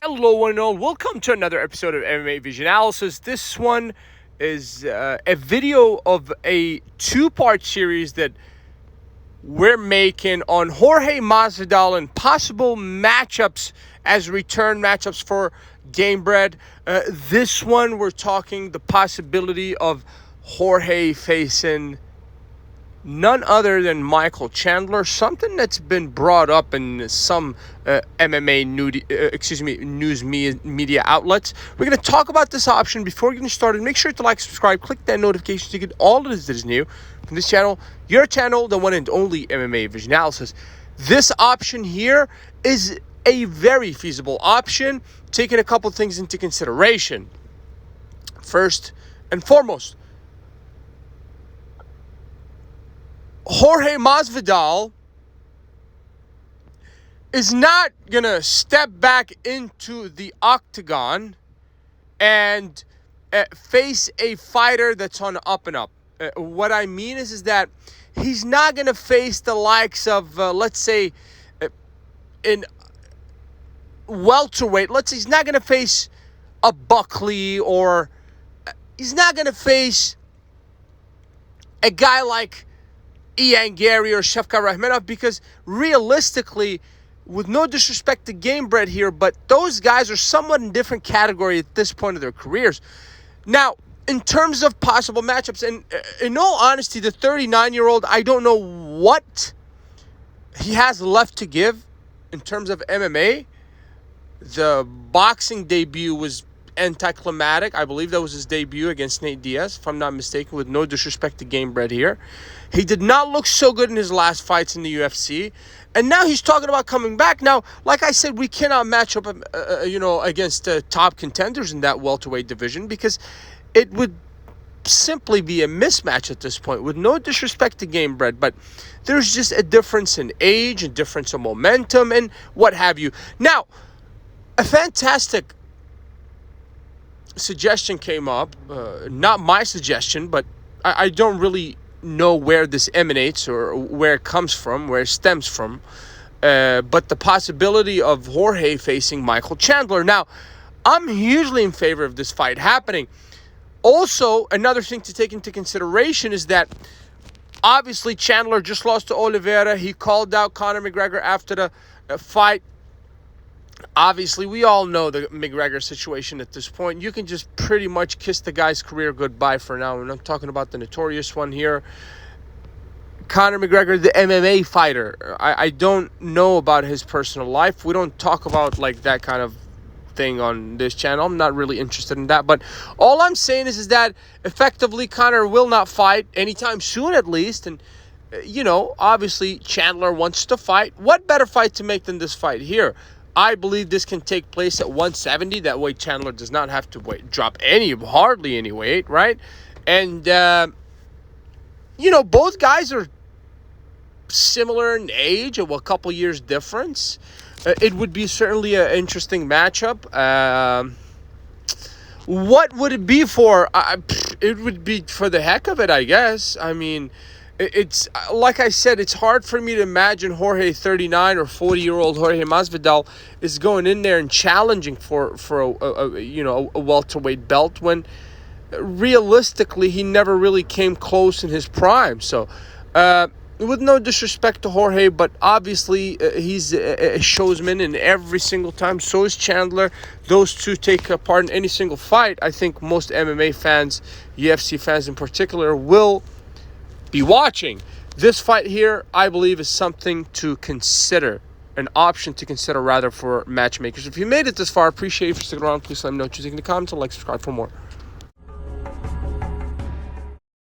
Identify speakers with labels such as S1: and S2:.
S1: Hello, one and all. Welcome to another episode of MMA Vision Analysis. This one is a video of a two-part series that we're making on Jorge Masvidal and possible matchups as return matchups for Gamebred. This one, we're talking the possibility of Jorge facing none other than Michael Chandler, something that's been brought up in some MMA news media outlets. We're going to talk about this option. Before getting started, make sure to like, subscribe, click that notification to get all of this that is new from this channel, your channel, the one and only MMA Vision Analysis. This option here is a very feasible option, taking a couple things into consideration. First and foremost, Jorge Masvidal is not going to step back into the octagon and face a fighter that's on up and up. What I mean is that he's not going to face the likes of, let's say, in welterweight. Let's say he's not going to face a Buckley, or he's not going to face a guy like Ian Gary or Shefkat Rakhmonov, because realistically, with no disrespect to Gamebred here, but those guys are somewhat in different category at this point of their careers. Now, in terms of possible matchups, and in all honesty, the 39-year-old, I don't know what he has left to give in terms of MMA. The boxing debut was anticlimactic. I believe that was his debut against Nate Diaz, if I'm not mistaken, with no disrespect to Gamebred here. He did not look so good in his last fights in the UFC, and now he's talking about coming back. Now, like I said, we cannot match up, against top contenders in that welterweight division, because it would simply be a mismatch at this point, with no disrespect to Gamebred, but there's just a difference in age, a difference in momentum, and what have you. Now, a fantastic suggestion came up, not my suggestion, but I don't really know where this emanates or where it comes from, where it stems from, but the possibility of Jorge facing Michael Chandler. Now, I'm hugely in favor of this fight happening. Also, another thing to take into consideration is that obviously Chandler just lost to Oliveira. He called out Conor McGregor after the fight. Obviously, we all know the McGregor situation at this point. You can just pretty much kiss the guy's career goodbye for now. And I'm talking about the notorious one here, Conor McGregor, the MMA fighter. I don't know about his personal life. We don't talk about like that kind of thing on this channel. I'm not really interested in that. But all I'm saying is that effectively Conor will not fight anytime soon, at least. And, obviously Chandler wants to fight. What better fight to make than this fight here? I believe this can take place at 170. That way Chandler does not have to drop hardly any weight, right? And, both guys are similar in age, a couple years difference. It would be certainly an interesting matchup. What would it be for? It would be for the heck of it, I guess. I mean, it's like I said, it's hard for me to imagine Jorge, 39 or 40-year-old Jorge Masvidal, is going in there and challenging for a welterweight belt, when realistically he never really came close in his prime. So, with no disrespect to Jorge, but obviously he's a showsman in every single time. So is Chandler. Those two take part in any single fight. I think most MMA fans, UFC fans in particular, will be watching. This fight here, I believe, is something to consider, an option to consider rather for matchmakers. If you made it this far, I appreciate you for sticking around. Please let me know what you think in the comments and like, subscribe for more.